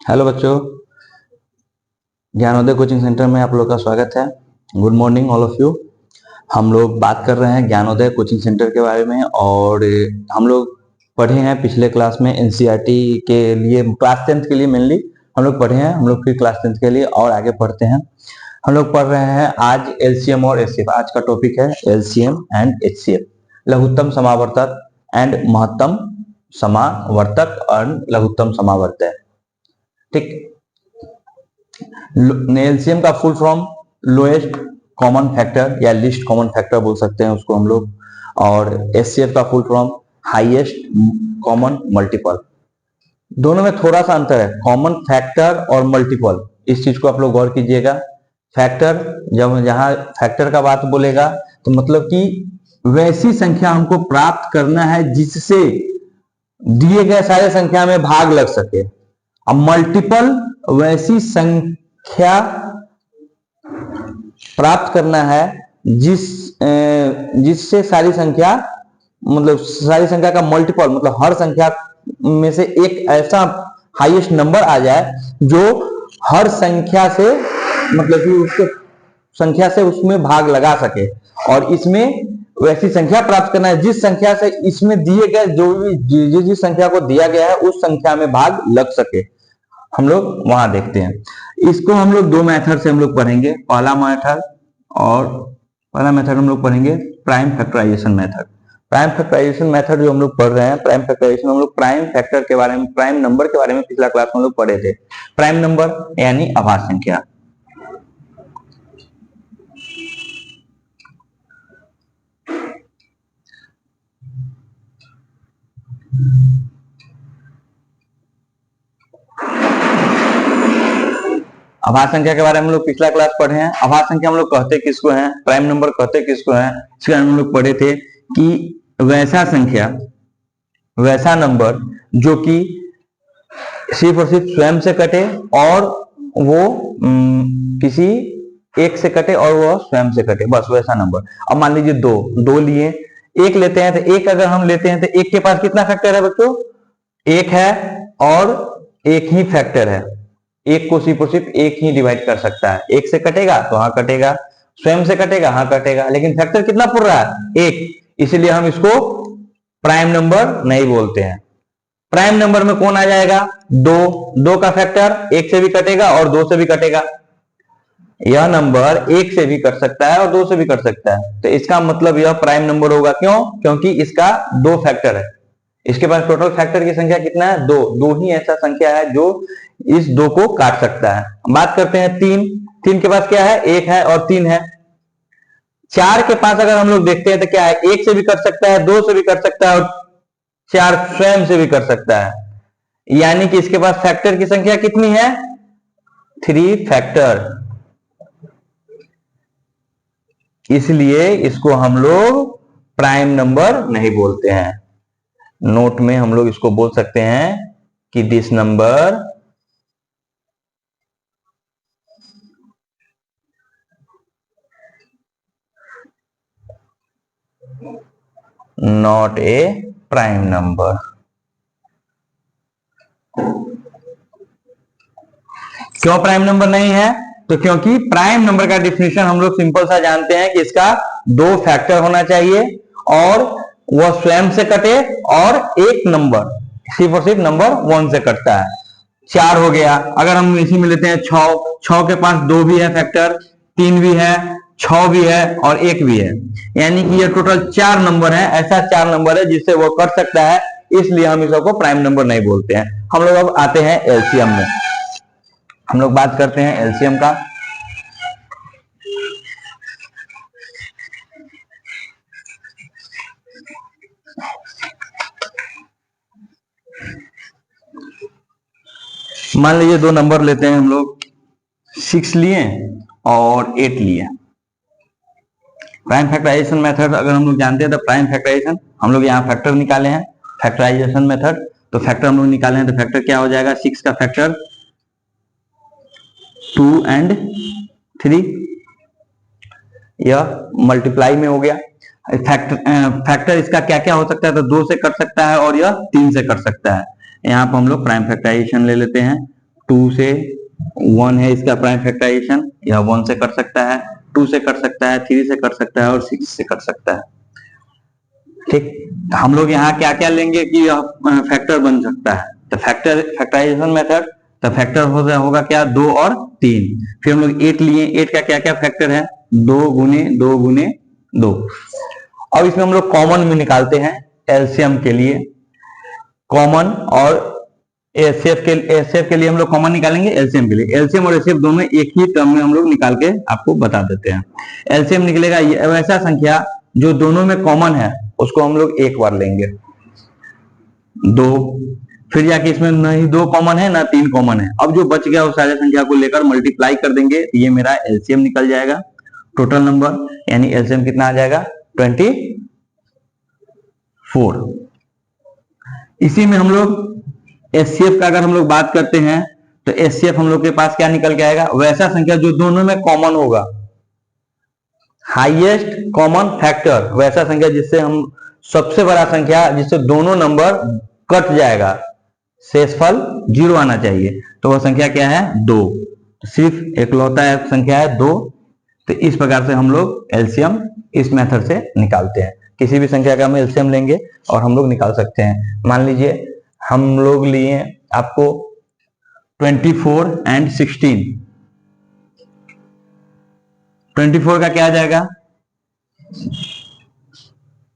Hello बच्चों, Gyanodaya coaching centre में आप लोग का स्वागत है। Good morning all of you. हम लोग बात कर रहे हैं ज्ञानोदय कोचिंग सेंटर के बारे में और हम लोग पढ़े हैं पिछले क्लास में एनसीईआरटी के लिए क्लास 10th के लिए मेनली हम लोग पढ़े हैं। हम लोग फिर क्लास 10th के लिए और आगे पढ़ते हैं। हम लोग पढ़ रहे हैं आज एलसीएम और एचसीएफ। आज का टॉपिक है एलसीएम एंड एचसीएफ, लघुत्तम समावर्तक एंड महत्तम समावर्तक और लघुत्तम समावर्तक। ठीक। एलसीएम का full form lowest common factor या लीस्ट कॉमन फैक्टर बोल सकते हैं उसको हम लोग, और एचसीएफ का full form highest common multiple. दोनों में थोड़ा सा अंतर है, कॉमन फैक्टर और मल्टीपल। इस चीज को आप लोग गौर कीजिएगा। फैक्टर, जब जहां फैक्टर का बात बोलेगा तो मतलब कि वैसी संख्या हमको प्राप्त करना है जिससे दिए गए सारे संख्या में भाग लग सके। अब मल्टीपल वैसी संख्या प्राप्त करना है जिससे सारी संख्या, मतलब सारी संख्या का मल्टीपल, मतलब हर संख्या में से एक ऐसा हाईएस्ट नंबर आ जाए जो हर संख्या से, मतलब कि उसके संख्या से उसमें भाग लगा सके। और इसमें वैसी संख्या प्राप्त करना है जिस संख्या से इसमें दिए गए जो भी जिस संख्या को दिया गया है उस संख्या में भाग लग सके। हम लोग वहां देखते हैं। इसको हम लोग दो मेथड से हम लोग पढ़ेंगे। पहला मेथड हम लोग पढ़ेंगे prime factorization method. Prime factorization method जो हम लोग पढ़ रहे हैं, प्राइम फैक्टराइजेशन हम लोग प्राइम फैक्टर के बारे में, प्राइम नंबर के बारे में पिछला क्लास में हम लोग पढ़े थे। प्राइम नंबर यानी अभाज्य संख्या। अभाज्य संख्या के बारे में हम लोग पिछला क्लास पढ़े हैं। अभाज्य संख्या हम लोग कहते किसको हैं, प्राइम नंबर कहते किसको हैं, इसके बारे में हम लोग पढ़े थे कि वैसा संख्या, वैसा नंबर जो कि सिर्फ और सिर्फ स्वयं से कटे और वो किसी एक से कटे और वो स्वयं से कटे, बस वैसा नंबर। अब मान लीजिए दो लिए, एक लेते हैं तो एक अगर हम लेते हैं तो एक के पास कितना फैक्टर है बच्चों, एक है और एक ही फैक्टर है। एक को सिर्फ और सिर्फ एक ही डिवाइड कर सकता है। एक से कटेगा तो हाँ कटेगा, स्वयं से कटेगा हाँ कटेगा, लेकिन फैक्टर कितना पुर रहा है, एक। इसलिए हम इसको प्राइम नंबर नहीं बोलते हैं। प्राइम नंबर में कौन आ जाएगा, दो का फैक्टर एक से भी कटेगा और दो से भी कटेगा। यह नंबर एक से भी कर सकता है और दो से भी कर सकता है, तो इसका मतलब यह प्राइम नंबर होगा। क्यों? क्योंकि इसका दो फैक्टर है। इसके पास टोटल फैक्टर की संख्या कितना है, दो ही ऐसा संख्या है जो इस दो को काट सकता है। बात करते हैं तीन के पास क्या है, एक है और तीन है। चार के पास अगर हम लोग देखते हैं तो क्या है, एक से भी कर सकता है, दो से भी कर सकता है और चार स्वयं से भी कर सकता है। यानी कि इसके पास फैक्टर की संख्या कितनी है, 3 फैक्टर। इसलिए इसको हम लोग प्राइम नंबर नहीं बोलते हैं। नोट में हम लोग इसको बोल सकते हैं कि this number not a prime number. क्यों प्राइम नंबर नहीं है, तो क्योंकि प्राइम नंबर का डिफिनेशन हम लोग सिंपल सा जानते हैं कि इसका दो फैक्टर होना चाहिए और वह स्वयं से कटे और एक नंबर सिर्फ और सिर्फ नंबर 1 से कटता है। 4 हो गया। अगर हम इसी में लेते हैं 6 के पास 2 भी है फैक्टर, 3 भी है, 6 भी है और 1 भी है। यानी कि ये टोटल 4 नंबर है, ऐसा 4 नंबर है जिससे वो कर सकता है, इसलिए हम इसको प्राइम नंबर नहीं बोलते हैं। हम लोग अब आते हैं एलसीएम में। हम लोग बात करते हैं एलसीएम का। मान लीजिए दो नंबर लेते हैं हम लोग, 6 लिए और 8 लिए। प्राइम फैक्टराइजेशन मेथड अगर हम लोग जानते हैं तो प्राइम फैक्टराइजेशन हम लोग यहाँ फैक्टर निकाले हैं, फैक्टराइजेशन मेथड। तो फैक्टर हम लोग निकाले हैं तो फैक्टर क्या हो जाएगा, 6 का फैक्टर 2 and 3, यह मल्टीप्लाई में हो गया। फैक्टर इसका क्या क्या हो सकता है, तो 2 से कर सकता है और यह 3 से कर सकता है। यहाँ पर हम लोग प्राइम फैक्टराइजेशन ले लेते हैं। 2 से 1 है इसका प्राइम फैक्टराइजेशन, यह 1 से कर सकता है, 2 से कर सकता है, 3 से कर सकता है और 6 से कर सकता है। ठीक, हम लोग यहाँ क्या क्या लेंगे कि यह फैक्टर बन सकता है, तो फैक्टराइजेशन मेथड, तो फैक्टर होगा क्या 2 और 3। फिर हम लोग 8 लिए, 8 का क्या क्या फैक्टर है 2 गुने 2 गुने 2। अब इसमें हम लोग कॉमन भी निकालते हैं एलसीएम के लिए, कॉमन और एचसीएफ के लिए हम लोग कॉमन निकालेंगे, एलसीएम के लिए। एलसीएम और एचसीएफ दोनों एक ही टर्म में हम लोग निकाल के आपको बता देते हैं। एलसीएम निकलेगा वैसा संख्या जो दोनों में कॉमन है उसको हम लोग एक बार लेंगे 2, फिर जाके इसमें न ही 2 कॉमन है ना 3 कॉमन है, अब जो बच गया उस सारे संख्या को लेकर मल्टीप्लाई कर देंगे, ये मेरा एलसीएम निकल जाएगा टोटल नंबर, यानी एलसीएम कितना आ जाएगा 24। इसी में हम लोग एचसीएफ का अगर हम लोग बात करते हैं तो एचसीएफ हम लोग के पास क्या निकल के आएगा, वैसा संख्या जो दोनों में कॉमन होगा, हाईएस्ट कॉमन फैक्टर, वैसा संख्या जिससे हम सबसे बड़ा संख्या जिससे दोनों नंबर कट जाएगा, शेषफल 0 आना चाहिए, तो वह संख्या क्या है 2। तो सिर्फ एकलौता संख्या है 2। तो इस प्रकार से हम लोग एलसीएम इस मेथड से निकालते हैं। किसी भी संख्या का हम एलसीएम लेंगे और हम लोग निकाल सकते हैं। मान लीजिए हम लोग लिए आपको 24 एंड 16, 24 का क्या आ जाएगा,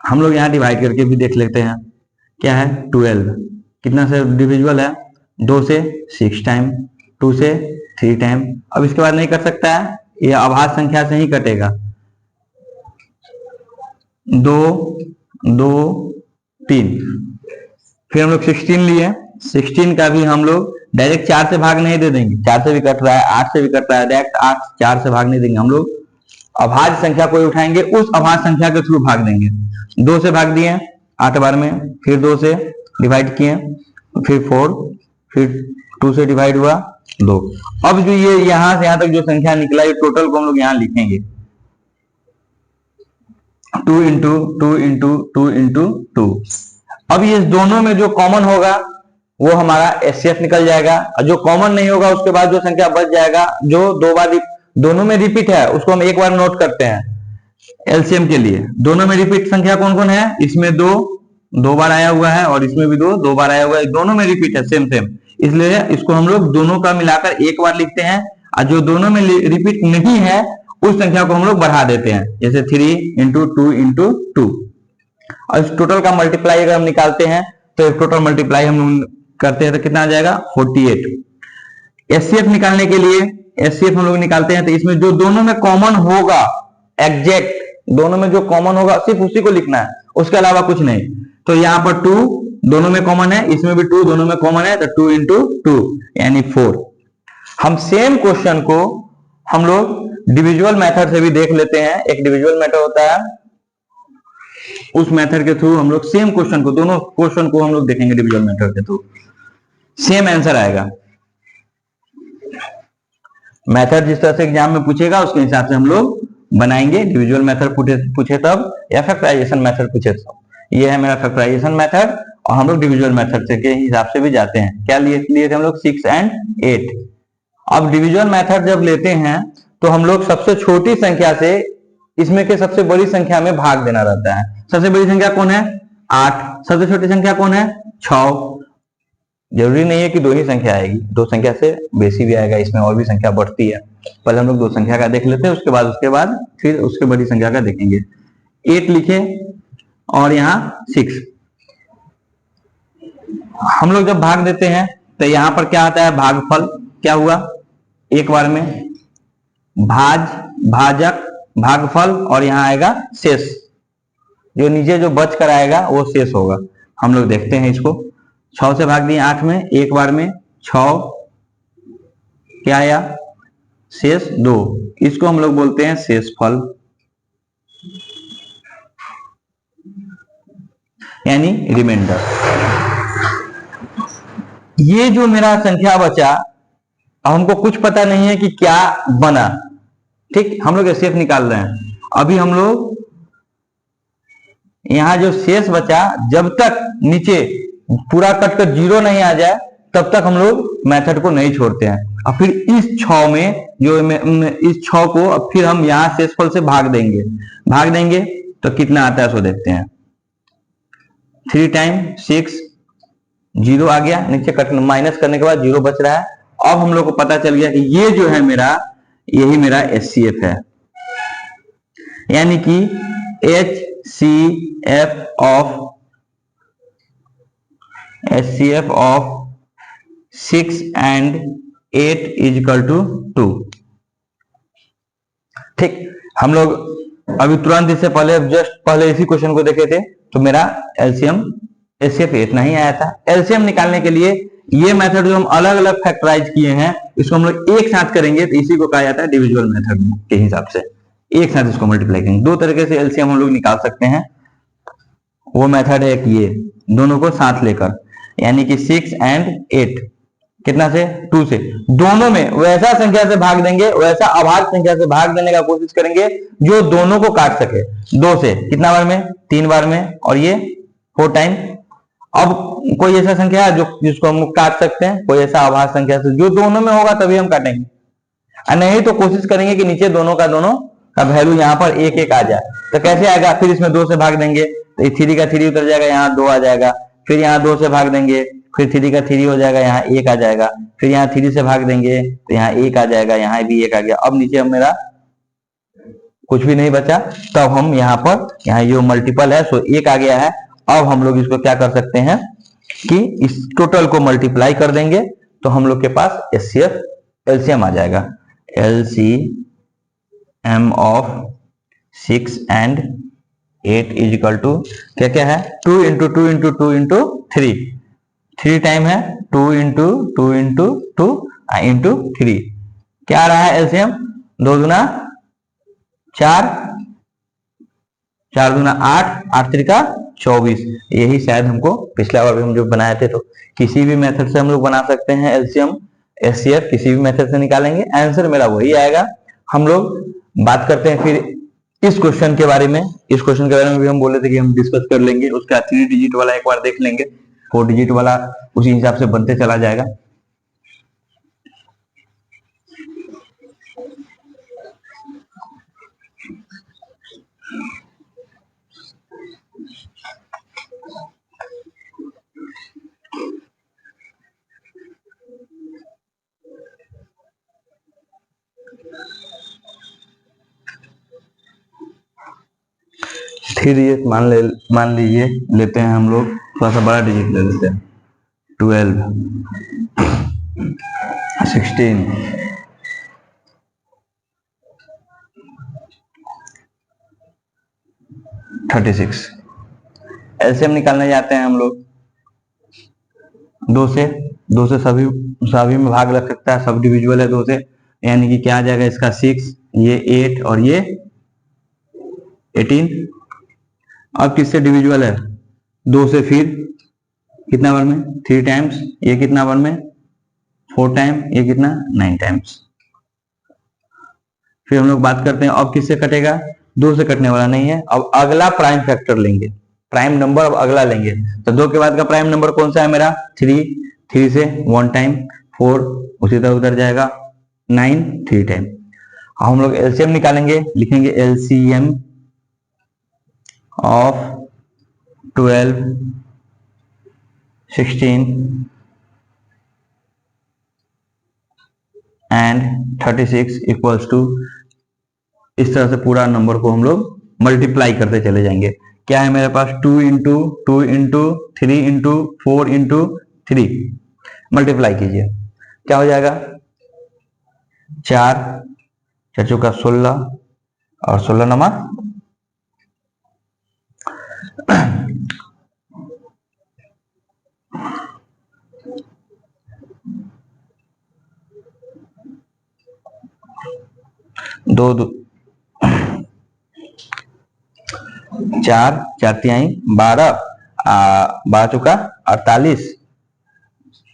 हम लोग यहां डिवाइड करके भी देख लेते हैं, क्या है 12, कितना से डिविजिबल है 2 से 6 टाइम, 2 से 3 टाइम। अब इसके बाद नहीं कर सकता है, यह अभाज्य संख्या से ही कटेगा, 2 2 3। फिर हम लोग 16 लिए, 16 का भी हम लोग डायरेक्ट 4 से भाग नहीं दे देंगे, 4 से भी कट रहा है, 8 से भी कट रहा है, डायरेक्ट 8 4 से भाग नहीं देंगे, हम लोग अभाज्य संख्या कोई उठाएंगे उस अभाज्य संख्या के थ्रू भाग देंगे। 2 से भाग दिए 8 बार में, फिर 2 से डिवाइड किए, फिर 4, फिर 2 से डिवाइड हुआ 2। अब जो ये यहां से यहां तक जो संख्या निकला ये टोटल को हम लोग यहां लिखेंगे 2 इंटू 2 इंटू 2 इंटू 2। अब ये दोनों में जो कॉमन होगा वो हमारा एचसीएफ निकल जाएगा, और जो कॉमन नहीं होगा उसके बाद जो संख्या बच जाएगा जो 2 बार दोनों में रिपीट है उसको हम एक बार नोट करते हैं। एलसीएम के लिए दोनों में रिपीट संख्या कौन कौन है, इसमें 2 बार आया हुआ है और इसमें भी 2 बार आया हुआ है, दोनों में रिपीट है सेम सेम, इसलिए इसको हम लोग दोनों का मिलाकर एक बार लिखते हैं, और जो दोनों में रिपीट नहीं है उस संख्या को हम लोग बढ़ा देते हैं, जैसे 3 इंटू 2 इंटू 2। और इस टोटल का मल्टीप्लाई अगर हम निकालते हैं तो टोटल मल्टीप्लाई हम लोग करते हैं तो कितना आ जाएगा 48। एचसीएफ निकालने के लिए एचसीएफ हम लोग निकालते हैं तो इसमें जो दोनों में कॉमन होगा, एग्जैक्ट दोनों में जो कॉमन होगा सिर्फ उसी को लिखना है, उसके अलावा कुछ नहीं। तो यहाँ पर 2 दोनों में कॉमन है, इसमें भी 2 दोनों में कॉमन है, तो 2 इंटू 2 यानी 4। हम सेम क्वेश्चन को हम लोग डिविजुअल मेथड से भी देख लेते हैं। एक डिविजुअल मेथड होता है, उस मेथड के थ्रू हम लोग सेम क्वेश्चन को, दोनों क्वेश्चन को हम लोग देखेंगे डिविजुअल मेथड के थ्रू, सेम आंसर आएगा। मेथड जिस तरह से एग्जाम में पूछेगा उसके हिसाब से हम लोग बनाएंगे, डिविजुअल मेथड पूछे तब या फैक्टराइजेशन मेथड पूछे तब। ये है मेरा फैक्टराइजेशन मेथड, और हम लोग डिविजुअल मेथड के हिसाब से भी जाते हैं। क्या लिए थे हम लोग 6 एंड 8। अब डिविजुअल मेथड जब लेते हैं तो हम लोग सबसे छोटी संख्या से इसमें के सबसे बड़ी संख्या में भाग देना रहता है। सबसे बड़ी संख्या कौन है 8, सबसे छोटी संख्या कौन है 6। जरूरी नहीं है कि 2 ही संख्या आएगी, 2 संख्या से बेसी भी आएगा, इसमें और भी संख्या बढ़ती है। पहले हम लोग 2 संख्या का देख लेते हैं, उसके बाद फिर उसके बड़ी संख्या का देखेंगे। 8 लिखे और यहाँ 6। हम लोग जब भाग देते हैं तो यहाँ पर क्या आता है भागफल, क्या हुआ एक बार में भाजक भागफल, और यहाँ आएगा शेष, जो नीचे जो बच कर आएगा वो शेष होगा। हम लोग देखते हैं इसको, 6 से भाग दिए 8 में, एक बार में 6 क्या आया शेष 2, इसको हम लोग बोलते हैं शेषफल, यानी रिमाइंडर। ये जो मेरा संख्या बचा, हमको कुछ पता नहीं है कि क्या बना, ठीक, हम लोग एचसीएफ निकाल रहे हैं। अभी हम लोग यहां जो शेष बचा, जब तक नीचे पूरा कट कर 0 नहीं आ जाए तब तक हम लोग मेथड को नहीं छोड़ते हैं। और फिर इस 6 में जो इस 6 को अब फिर हम यहाँ शेषफल से भाग देंगे तो कितना आता है सो देखते हैं। 3 टाइम 6 0 आ गया, नीचे कट माइनस करने के बाद 0 बच रहा है। अब हम लोग को पता चल गया कि ये जो है मेरा, यही मेरा HCF है, यानी कि HCF of 6 and 8 is equal to 2। ठीक, हम लोग अभी तुरंत इससे पहले जस्ट पहले इसी क्वेश्चन को देखे थे, तो मेरा एलसीएम HCF इतना ही आया था। एलसीएम निकालने के लिए ये मेथड जो हम अलग अलग फैक्टराइज किए हैं, इसको हम लोग एक साथ करेंगे तो इसी को कहा जाता है डिविजुअल मेथड के हिसाब से। एक साथ इसको मल्टीप्लाई करेंगे। दो तरीके से एलसीएम हम लोग निकाल सकते हैं। वो मेथड है कि ये दोनों को साथ लेकर, यानी कि 6 and 8 कितना से 2 से, दोनों में वैसा संख्या से भाग देंगे, वैसा अभाज्य संख्या से भाग देने का कोशिश करेंगे जो दोनों को काट सके। 2 से कितना बार में, 3 बार में, और ये 4 टाइम। अब कोई ऐसा संख्या है जो जिसको हम काट सकते हैं, कोई ऐसा अभाज्य संख्या से जो दोनों में होगा तभी हम काटेंगे, और नहीं तो कोशिश करेंगे कि नीचे दोनों का वैल्यू यहाँ पर 1 1 आ जाए। तो कैसे आएगा, फिर इसमें 2 से भाग देंगे तो 3 का 3 उतर जाएगा, यहाँ 2 आ जाएगा। फिर यहाँ 2 से भाग देंगे, फिर 3 का 3 हो जाएगा, यहाँ 1 आ जाएगा। फिर यहाँ 3 से भाग देंगे तो यहाँ 1 आ जाएगा, यहाँ भी 1 आ गया। अब नीचे अब मेरा कुछ भी नहीं बचा, तब हम यहाँ पर, यहाँ ये मल्टीपल है सो 1 आ गया है। अब हम लोग इसको क्या कर सकते हैं कि इस टोटल को मल्टीप्लाई कर देंगे तो हम लोग के पास HCF एलसीएम आ जाएगा। LCM of 6 and 8 is equal to क्या क्या है, 2 into 2 into 2 into 3, 3 टाइम है, 2 into 2 into 2 into 3। क्या आ रहा है एलसीएम, 2 दूना 4, 4 दूना 8, 8 त्रिका 24। यही शायद हमको पिछला बार भी हम जो बनाए थे, तो किसी भी मेथड से हम लोग बना सकते हैं एलसीएम HCF, किसी भी मेथड से निकालेंगे, आंसर मेरा वही आएगा। हम लोग बात करते हैं फिर इस क्वेश्चन के बारे में। इस क्वेश्चन के बारे में भी हम बोले थे कि हम डिस्कस कर लेंगे, उसका 3 डिजिट वाला एक बार देख लेंगे, 4 डिजिट वाला उसी हिसाब से बनते चला जाएगा। फिर ये मान लीजिए लेते हैं हम लोग थोड़ा सा बड़ा डिजिट ले लेते हैं, 12, 16, 36। एलसीएम निकालने जाते हैं हम लोग। 2 से सभी में भाग लग सकता है, सब डिविजुअल है 2 से, यानी कि क्या आ जाएगा इसका 6, ये 8 और ये 18। अब किससे डिविजुअल है, 2 से, फिर कितना बार में, 3 टाइम्स, ये कितना बार में, 4 टाइम, ये कितना 9 टाइम्स। फिर हम लोग बात करते हैं अब किससे कटेगा, 2 से कटने वाला नहीं है। अब अगला प्राइम फैक्टर लेंगे, प्राइम नंबर अब अगला लेंगे। तो 2 के बाद का प्राइम नंबर कौन सा है मेरा, 3 से 1 टाइम, 4 उसी तरह उधर जाएगा, 9 3 टाइम। अब हम लोग एलसीएम निकालेंगे, लिखेंगे LCM of 12, 16 and 36 equals to, इस तरह से पूरा नंबर को हम लोग मल्टीप्लाई करते चले जाएंगे। क्या है मेरे पास, 2 into 2 into 3 into 4 into 3, multiply कीजिए, क्या हो जाएगा, 4 चौका 16 और 16 नमा 2 4 4 तिहाई 12, 12 चौका 48,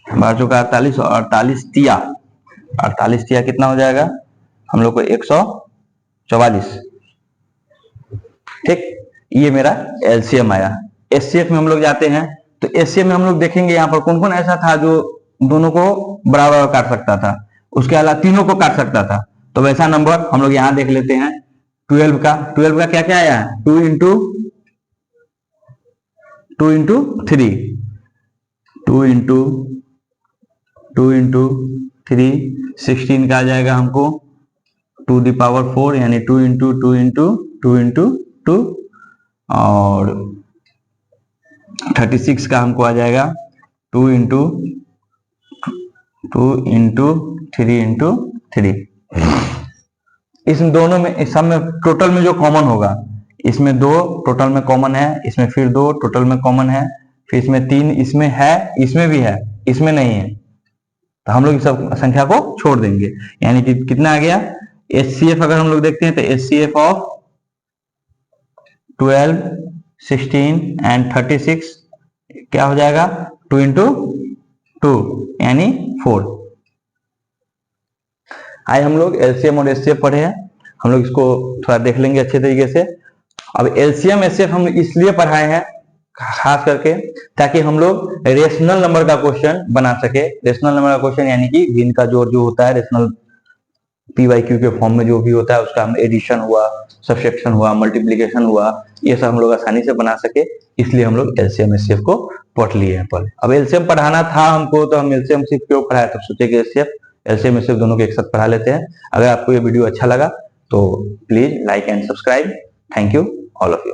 12 चौका 48 और 48 तिया, 48 तिया कितना हो जाएगा हम लोग को 144। ठीक, ये मेरा एलसीएम आया। HCF में हम लोग जाते हैं तो HCF में हम लोग देखेंगे यहाँ पर कौन कौन ऐसा था जो दोनों को बराबर काट सकता था, उसके अलावा तीनों को काट सकता था। तो वैसा नंबर हम लोग यहाँ देख लेते हैं 12 का। 12 का क्या क्या आया है, 2 इंटू 3, 2 इंटू 3, 16 का आ जाएगा हमको 2 दी पावर 4, यानी 2 इंटू 2 इंटू 2 इंटू 2, और 36 का हमको आ जाएगा 2 इंटू 3 इंटू 3। इस दोनों में, इस सब में टोटल में जो कॉमन होगा, इसमें 2 टोटल में कॉमन है, इसमें फिर 2 टोटल में कॉमन है, फिर इसमें 3 इसमें है, इसमें भी है, इसमें नहीं है, तो हम लोग इस सब संख्या को छोड़ देंगे। यानी कि कितना आ गया, HCF अगर हम लोग देखते हैं तो HCF ऑफ 12, 16 एंड 36 क्या हो जाएगा, 2 इंटू 2 यानी 4। आज हम लोग LCM और HCF पढ़े हैं, हम लोग इसको थोड़ा देख लेंगे अच्छे तरीके से। अब LCM HCF हम इसलिए पढ़ाए हैं खास करके ताकि हम लोग रेशनल नंबर का क्वेश्चन बना सके। रेशनल नंबर का क्वेश्चन यानी कि भिन्न का जोड़ जो होता है रेशनल PYQ के फॉर्म में जो भी होता है उसका हम एडिशन हुआ, सब्सट्रैक्शन हुआ, मल्टीप्लिकेशन हुआ, ये सब हम लोग आसानी से बना सके, इसलिए हम लोग LCM HCF को पढ़ लिए हैं पहले। अब LCM पढ़ाना था हमको तो हम LCM सिर्फ क्यों पढ़ाया, तो सोचे कि LCM HCF दोनों को एक साथ पढ़ा लेते हैं। अगर आपको ये वीडियो अच्छा लगा तो please like and subscribe. Thank you all of you.